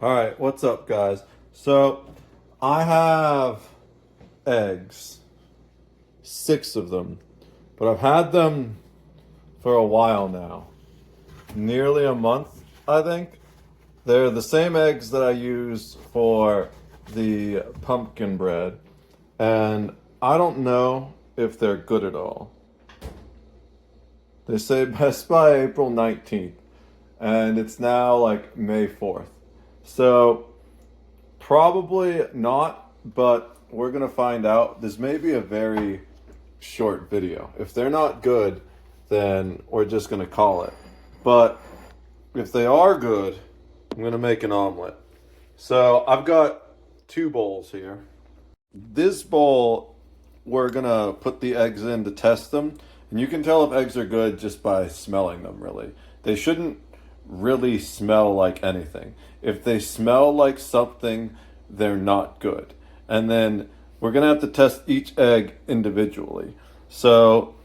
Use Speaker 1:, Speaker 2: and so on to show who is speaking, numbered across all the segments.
Speaker 1: All right, what's up, guys? So, I have eggs, 6 of them, but I've had them for a while now, nearly a month, I think. They're the same eggs that I use for the pumpkin bread, and I don't know if they're good at all. They say best by April 19th, and it's now like May 4th. So, probably not, but we're gonna find out. This may be a very short video. If they're not good, then we're just gonna call it. But if they are good, I'm gonna make an omelet. So I've got 2 bowls here. This bowl, we're gonna put the eggs in to test them. And you can tell if eggs are good just by smelling them, really. They shouldn't really smell like anything. If they smell like something, they're not good. And then we're gonna have to test each egg individually. So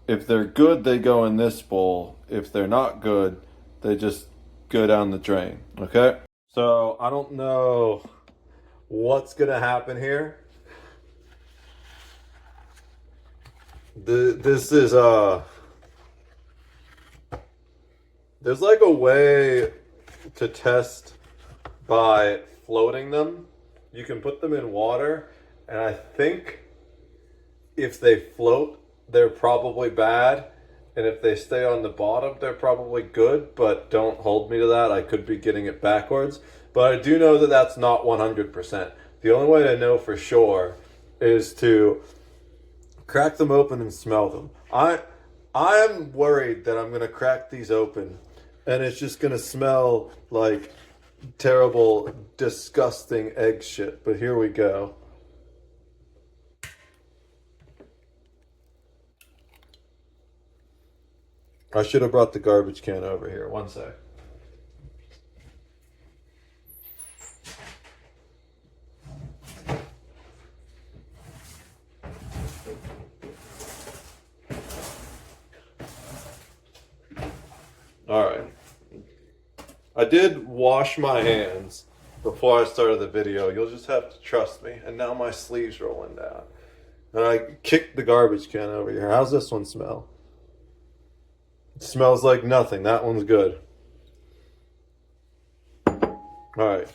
Speaker 1: if they're good, they go in this bowl. If they're not good, they just go down the drain, okay? So I don't know what's gonna happen here. This is there's like a way to test by floating them. You can put them in water, and I think if they float, they're probably bad, and if they stay on the bottom, they're probably good, but don't hold me to that. I could be getting it backwards, but I do know that that's not 100%. The only way to know for sure is to crack them open and smell them. I'm worried that I'm gonna crack these open and it's just gonna smell like terrible, disgusting egg shit. But here we go. I should have brought the garbage can over here. One sec. All right. I did wash my hands before I started the video. You'll just have to trust me. And now my sleeve's rolling down. And I kicked the garbage can over here. How's this one smell? It smells like nothing. That one's good. All right.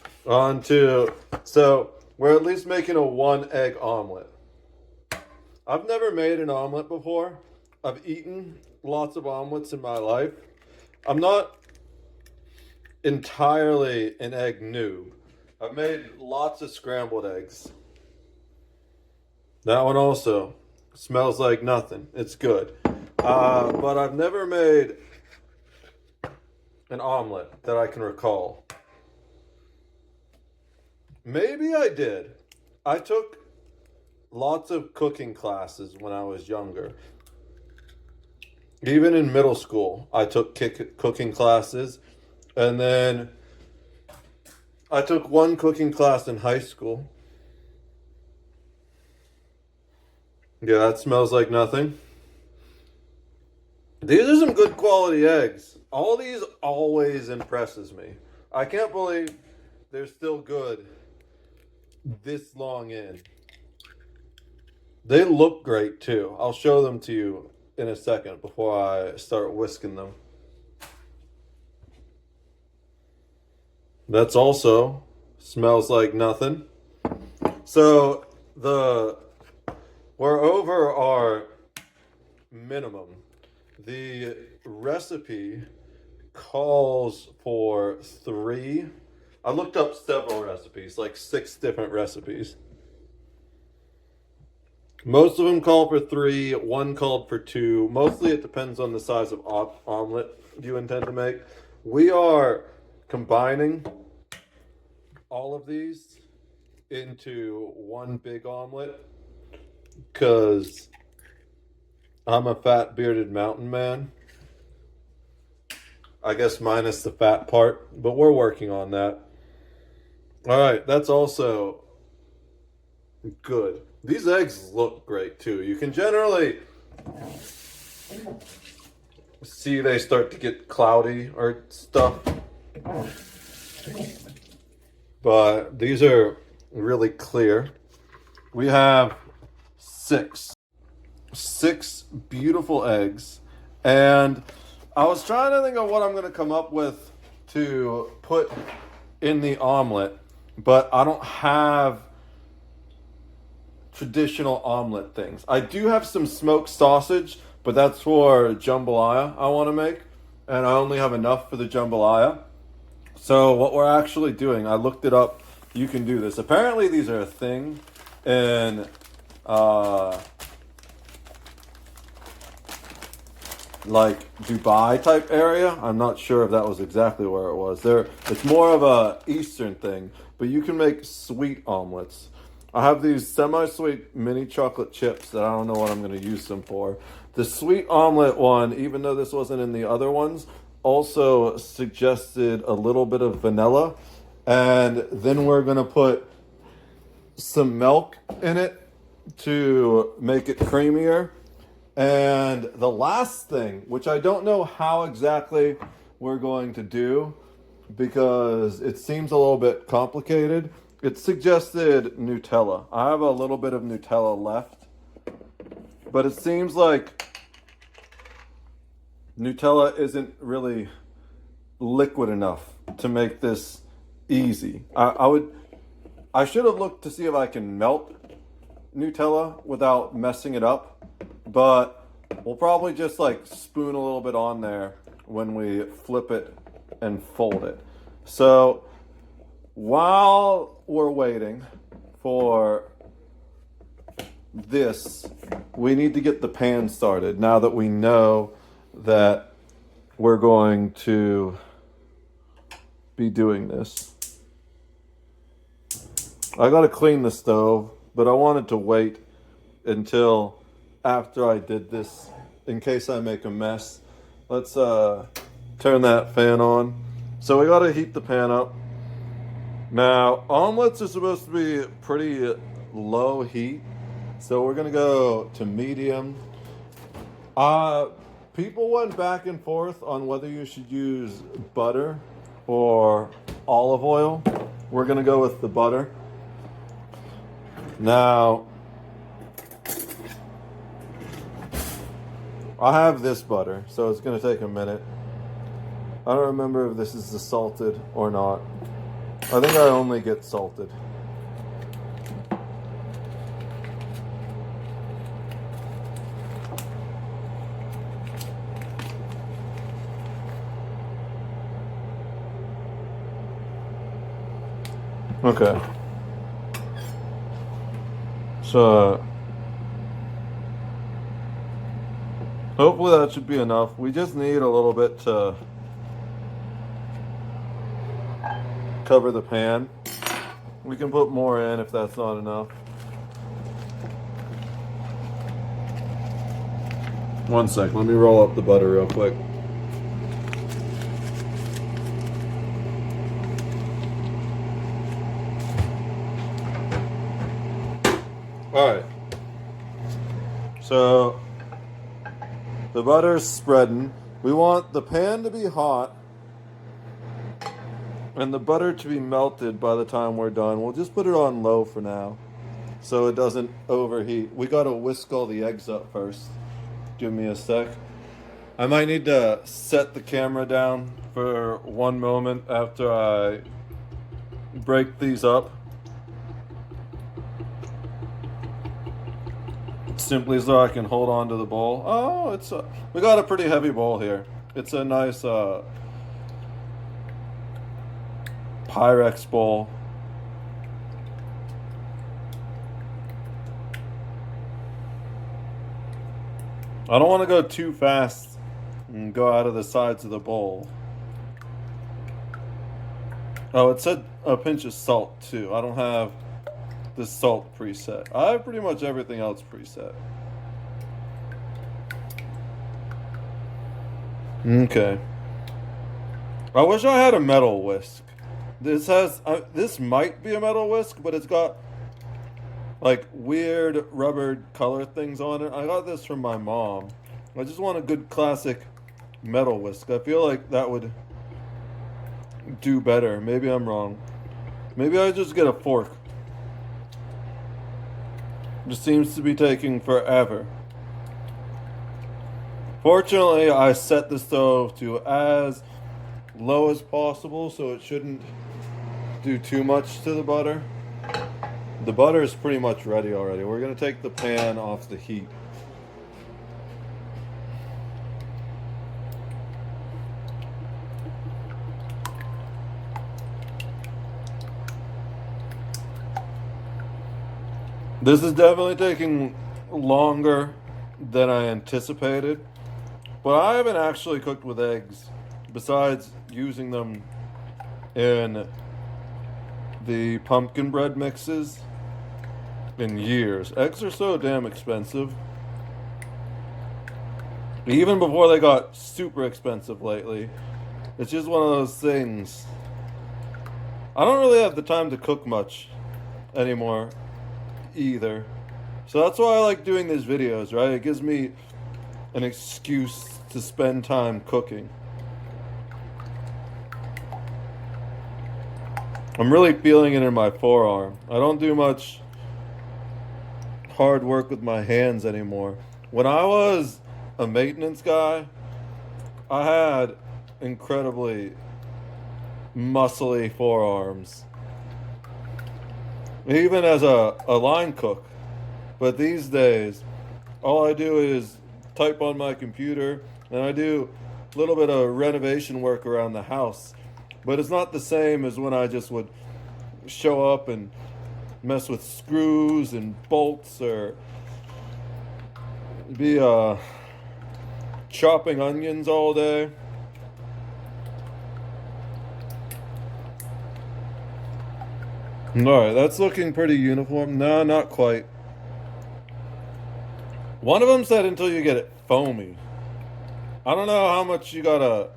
Speaker 1: So we're at least making a 1-egg omelet. I've never made an omelet before. I've eaten lots of omelets in my life. I'm not entirely an egg noob. I've made lots of scrambled eggs. That one also smells like nothing. It's good. But I've never made an omelet that I can recall. Maybe I did. I took lots of cooking classes when I was younger. Even in middle school, I took cooking classes. And then I took 1 cooking class in high school. Yeah, that smells like nothing. These are some good quality eggs. All these always impresses me. I can't believe they're still good this long in. They look great too. I'll show them to you in a second before I start whisking them. That's also smells like nothing. So we're over our minimum. The recipe calls for 3. I looked up several recipes, like 6 different recipes. Most of them call for 3, 1 called for 2. Mostly it depends on the size of omelet you intend to make. We are combining all of these into 1 big omelet because I'm a fat bearded mountain man. I guess minus the fat part, but we're working on that. All right, that's also good. These eggs look great too. You can generally see they start to get cloudy or stuff. but these are really clear. We have six beautiful eggs, and I was trying to think of what I'm going to come up with to put in the omelet, but I don't have traditional omelet things. I do have some smoked sausage, but that's for jambalaya I want to make, and I only have enough for the jambalaya. So what we're actually doing, I looked it up. You can do this. Apparently, these are a thing in like Dubai type area. I'm not sure if that was exactly where it was. It's more of a Eastern thing, but you can make sweet omelets. I have these semi-sweet mini chocolate chips that I don't know what I'm going to use them for. The sweet omelet one, even though this wasn't in the other ones, also suggested a little bit of vanilla. And then we're going to put some milk in it to make it creamier. And the last thing, which I don't know how exactly we're going to do because it seems a little bit complicated, it suggested Nutella. I have a little bit of Nutella left, but it seems like Nutella isn't really liquid enough to make this easy. I should have looked to see if I can melt Nutella without messing it up, but we'll probably just like spoon a little bit on there when we flip it and fold it. So while we're waiting for this, we need to get the pan started now that we know that we're going to be doing this. I gotta clean the stove, but I wanted to wait until after I did this in case I make a mess. Let's turn that fan on. So we gotta heat the pan up. Now, omelets are supposed to be pretty low heat, so we're gonna go to medium. People went back and forth on whether you should use butter or olive oil. We're gonna go with the butter. Now, I have this butter, so it's gonna take a minute. I don't remember if this is the salted or not. I think I only get salted. Okay. So hopefully that should be enough. We just need a little bit to cover the pan. We can put more in if that's not enough. One sec, let me roll up the butter real quick. Alright. So the butter's spreading. We want the pan to be hot and the butter to be melted by the time we're done. We'll just put it on low for now so it doesn't overheat. We gotta whisk all the eggs up first. Give me a sec. I might need to set the camera down for one moment after I break these up. Simply so I can hold on to the bowl. Oh, we got a pretty heavy bowl here. It's a nice Pyrex bowl. I don't want to go too fast and go out of the sides of the bowl. Oh, it said a pinch of salt too. I don't have the salt preset. I have pretty much everything else preset. Okay. I wish I had a metal whisk. This might be a metal whisk, but it's got like weird rubber color things on it. I got this from my mom. I just want a good classic metal whisk. I feel like that would do better. Maybe I'm wrong. Maybe I just get a fork. It just seems to be taking forever. Fortunately, I set the stove to as low as possible so it shouldn't do too much to the butter. The butter is pretty much ready already. We're going to take the pan off the heat. This is definitely taking longer than I anticipated, but I haven't actually cooked with eggs besides using them in the pumpkin bread mixes in years. Eggs are so damn expensive. Even before they got super expensive lately. It's just one of those things. I don't really have the time to cook much anymore either. So that's why I like doing these videos, right? It gives me an excuse to spend time cooking. I'm really feeling it in my forearm. I don't do much hard work with my hands anymore. When I was a maintenance guy, I had incredibly muscly forearms. Even as a line cook. But these days, all I do is type on my computer and I do a little bit of renovation work around the house. But it's not the same as when I just would show up and mess with screws and bolts or be chopping onions all day. Alright, that's looking pretty uniform. No, not quite. One of them said until you get it foamy. I don't know how much you gotta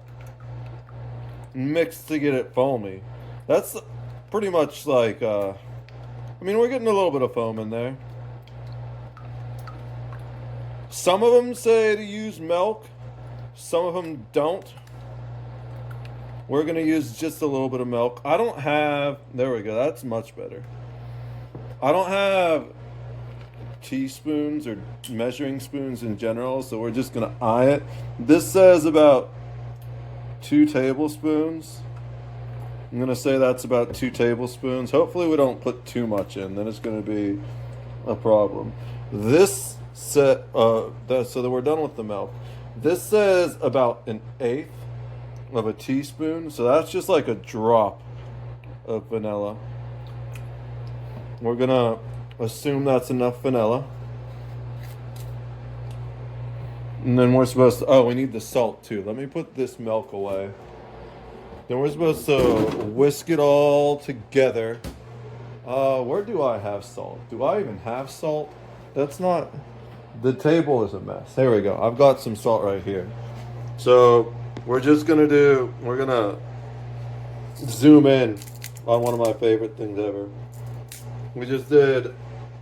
Speaker 1: mix to get it foamy. That's pretty much like, I mean, we're getting a little bit of foam in there. Some of them say to use milk. Some of them don't. We're going to use just a little bit of milk. I don't have... There we go. That's much better. I don't have teaspoons or measuring spoons in general, so we're just going to eye it. This says about 2 tablespoons. I'm going to say that's about 2 tablespoons. Hopefully we don't put too much in. Then it's going to be a problem. This set... so that we're done with the milk. This says about 1/8 of a teaspoon, so that's just like a drop of vanilla. We're gonna assume that's enough vanilla, and then we're supposed to, we need the salt too. Let me put this milk away. Then we're supposed to whisk it all together. Where do I have salt? Do I even have salt? That's not... The table is a mess. There we go. I've got some salt right here. So we're gonna zoom in on one of my favorite things ever. We just did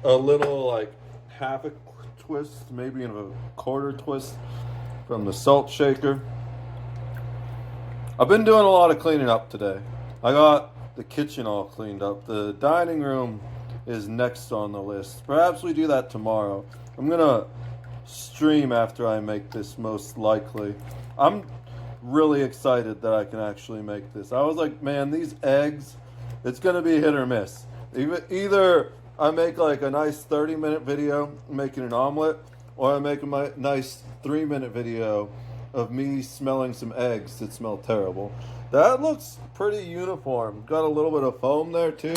Speaker 1: a little, like, half a twist, maybe a quarter twist from the salt shaker. I've been doing a lot of cleaning up today. I got the kitchen all cleaned up. The dining room is next on the list. Perhaps we do that tomorrow. I'm gonna stream after I make this, most likely. I'm really excited that I can actually make this. I was like, man, these eggs, it's gonna be hit or miss. Either I make like a nice 30-minute video making an omelet, or I make a nice 3-minute video of me smelling some eggs that smell terrible. That looks pretty uniform. Got a little bit of foam there too.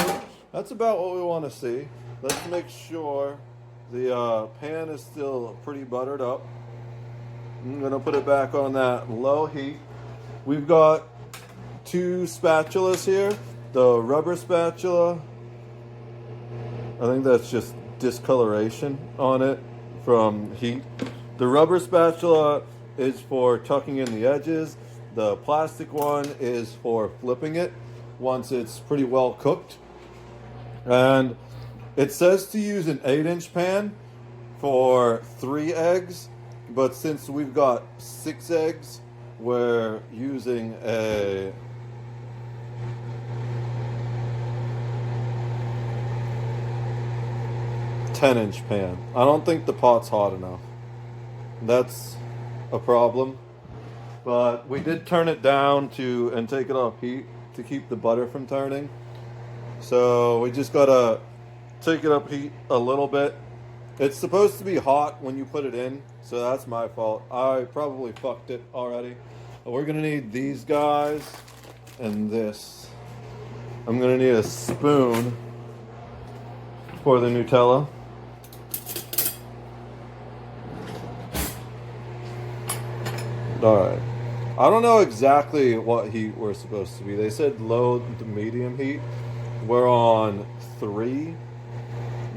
Speaker 1: That's about what we want to see. Let's make sure the pan is still pretty buttered up. I'm going to put it back on that low heat. We've got 2 spatulas here. The rubber spatula, I think that's just discoloration on it from heat. The rubber spatula is for tucking in the edges. The plastic one is for flipping it once it's pretty well cooked. And it says to use an 8-inch pan for 3 eggs, but since we've got 6 eggs, we're using a 10-inch pan. I don't think the pot's hot enough. That's a problem. But we did turn it down to and take it off heat to keep the butter from turning. So we just gotta take it up heat a little bit. It's supposed to be hot when you put it in, so that's my fault. I probably fucked it already. But we're gonna need these guys and this. I'm gonna need a spoon for the Nutella. Alright. I don't know exactly what heat we're supposed to be. They said low to medium heat. We're on 3.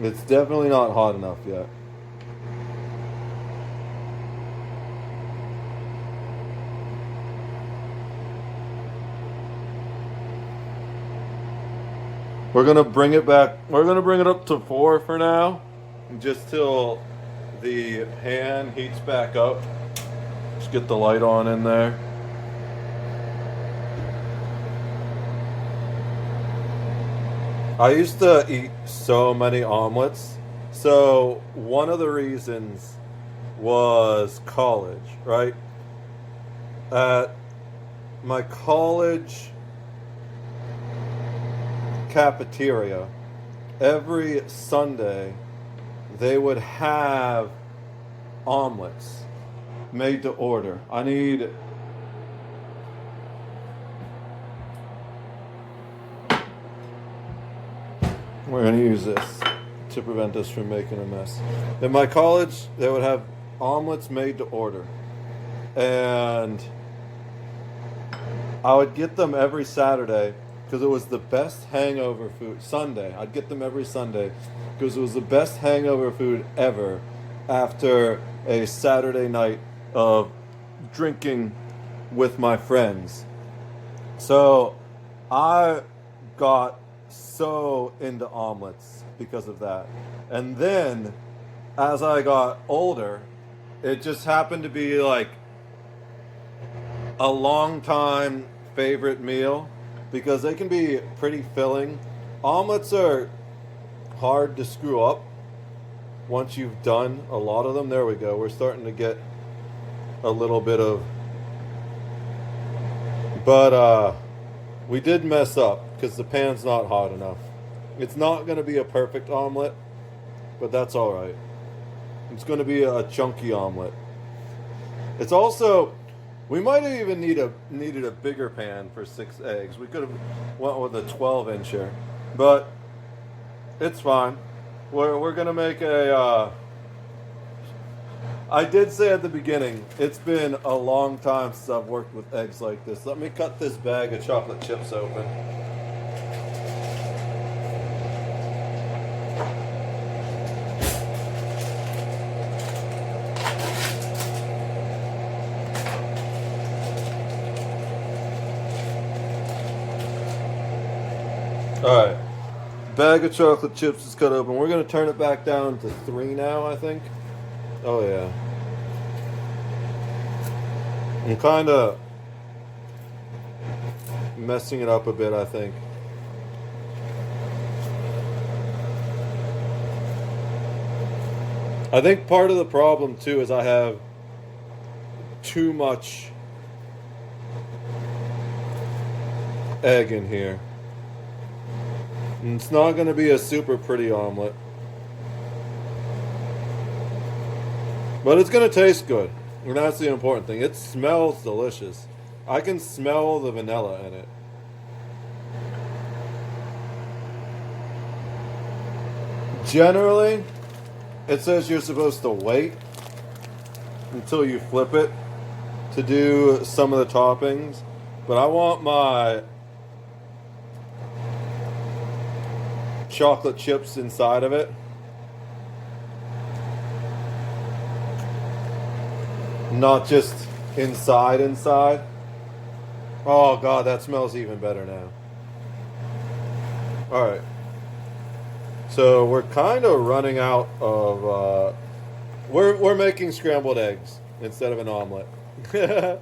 Speaker 1: It's definitely not hot enough yet. We're gonna bring it back. We're gonna bring it up to 4 for now, just till the pan heats back up. Just get the light on in there. I used to eat so many omelets. So one of the reasons was college, right? At my college cafeteria, every Sunday they would have omelets made to order. We're going to use this to prevent us from making a mess. In my college, they would have omelets made to order. And I would get them every Saturday because it was the best hangover food. Sunday. I'd get them every Sunday because it was the best hangover food ever after a Saturday night of drinking with my friends. So I got so into omelets because of that. And then as I got older, it just happened to be like a long time favorite meal because they can be pretty filling. Omelets are hard to screw up once you've done a lot of them. There we go. We're starting to get a little bit of, but we did mess up because the pan's not hot enough. It's not going to be a perfect omelet, but that's all right. It's going to be a chunky omelet. It's also, we might have even needed a bigger pan for 6 eggs. We could have went with a 12-incher, but it's fine. We're going to make a I did say at the beginning, it's been a long time since I've worked with eggs like this. Let me cut this bag of chocolate chips open. Alright. Bag of chocolate chips is cut open. We're going to turn it back down to 3 now, I think. Oh, yeah. I'm kind of messing it up a bit, I think. I think part of the problem, too, is I have too much egg in here. And it's not going to be a super pretty omelet. But it's going to taste good. And that's the important thing. It smells delicious. I can smell the vanilla in it. Generally, it says you're supposed to wait until you flip it to do some of the toppings. But I want my chocolate chips inside of it. Not just inside. Oh god, that smells even better now. Alright. So we're kind of running out of we're making scrambled eggs instead of an omelet. It's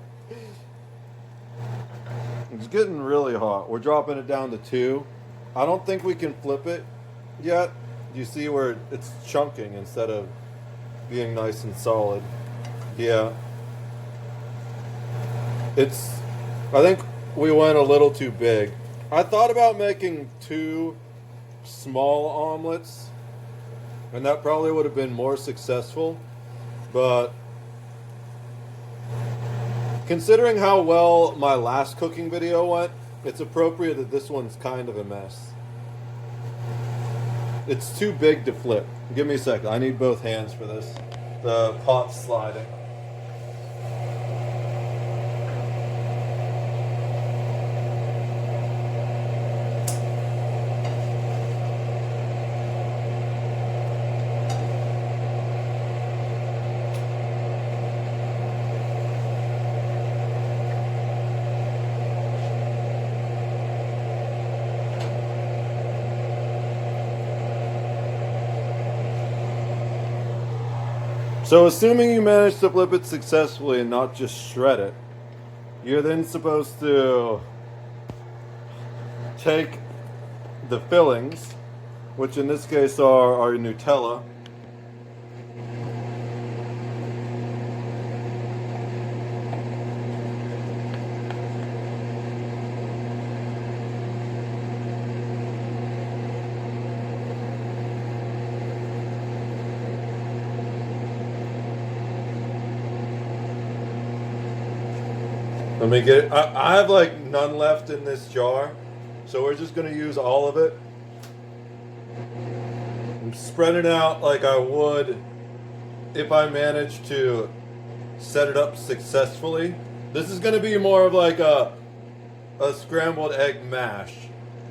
Speaker 1: getting really hot. We're dropping it down to 2. I don't think we can flip it yet You see where it's chunking instead of being nice and solid. Yeah. It's, I think we went a little too big. I thought about making two small omelets, and that probably would have been more successful. But considering how well my last cooking video went, it's appropriate that this one's kind of a mess. It's too big to flip. Give me a second. I need both hands for this. The pot's sliding. So assuming you manage to flip it successfully and not just shred it, you're then supposed to take the fillings, which in this case are our Nutella, let me get it. I have like none left in this jar, so we're just going to use all of it. I'm spreading it out like I would if I managed to set it up successfully. This is going to be more of like a scrambled egg mash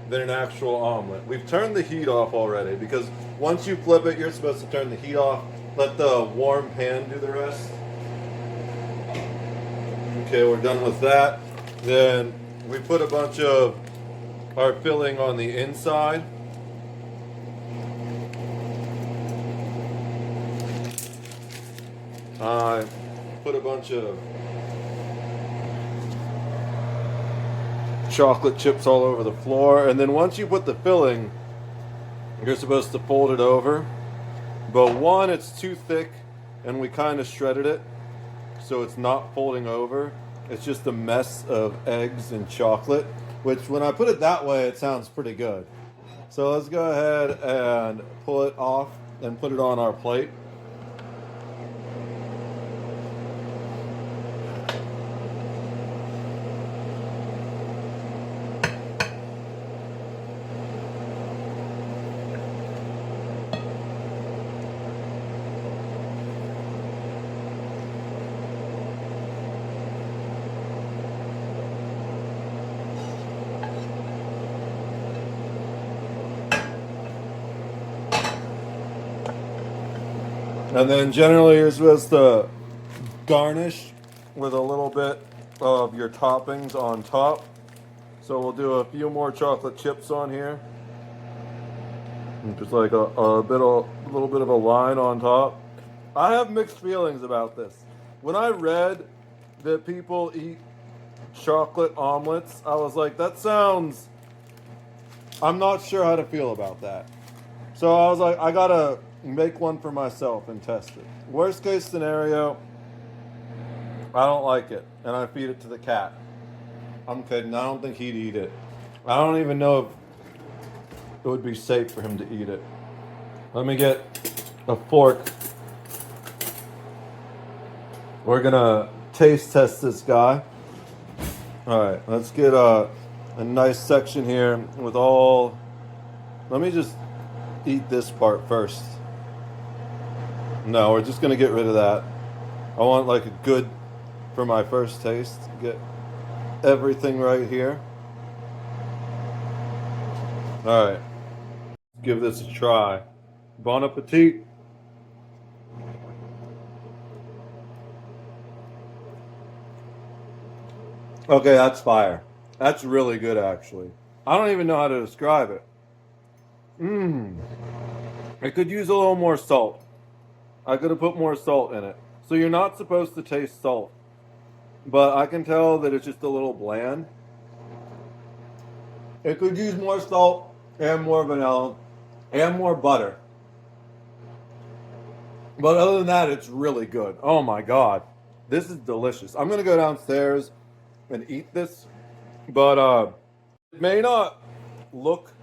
Speaker 1: than an actual omelet. We've turned the heat off already because once you flip it, you're supposed to turn the heat off, let the warm pan do the rest. Okay, we're done with that. Then we put a bunch of our filling on the inside. I put a bunch of chocolate chips all over the floor. And then once you put the filling, you're supposed to fold it over. But one, it's too thick and we kind of shredded it, so it's not folding over. It's just a mess of eggs and chocolate, which when I put it that way, it sounds pretty good. So let's go ahead and pull it off and put it on our plate. And then generally you're supposed to garnish with a little bit of your toppings on top. So we'll do a few more chocolate chips on here. And just like a little bit of a line on top. I have mixed feelings about this. When I read that people eat chocolate omelets, I was like, that sounds, I'm not sure how to feel about that. So I was like, I gotta make one for myself and test it. Worst case scenario, I don't like it and I feed it to the cat. I'm kidding. I don't think he'd eat it. I don't even know if it would be safe for him to eat it. Let me get a fork. We're gonna taste test this guy. All right, let's get a nice section here with all. Let me just eat this part first. No, we're just gonna get rid of that. I want like a good, for my first taste, get everything right here. All right, give this a try. Bon appetit. Okay, that's fire. That's really good, actually. I don't even know how to describe it. Mmm. I could use a little more salt. I could have put more salt in it. So you're not supposed to taste salt. But I can tell that it's just a little bland. It could use more salt and more vanilla and more butter. But other than that, it's really good. Oh my God. This is delicious. I'm going to go downstairs and eat this, but it may not look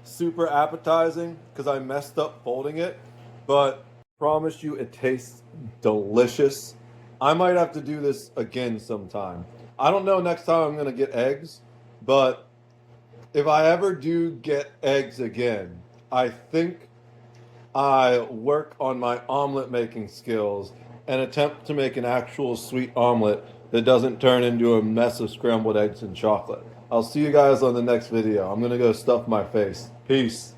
Speaker 1: super appetizing because I messed up folding it, but I promise you it tastes delicious. I might have to do this again sometime. I don't know next time I'm going to get eggs, but if I ever do get eggs again, I think I work on my omelet making skills and attempt to make an actual sweet omelet that doesn't turn into a mess of scrambled eggs and chocolate. I'll see you guys on the next video. I'm gonna go stuff my face. Peace.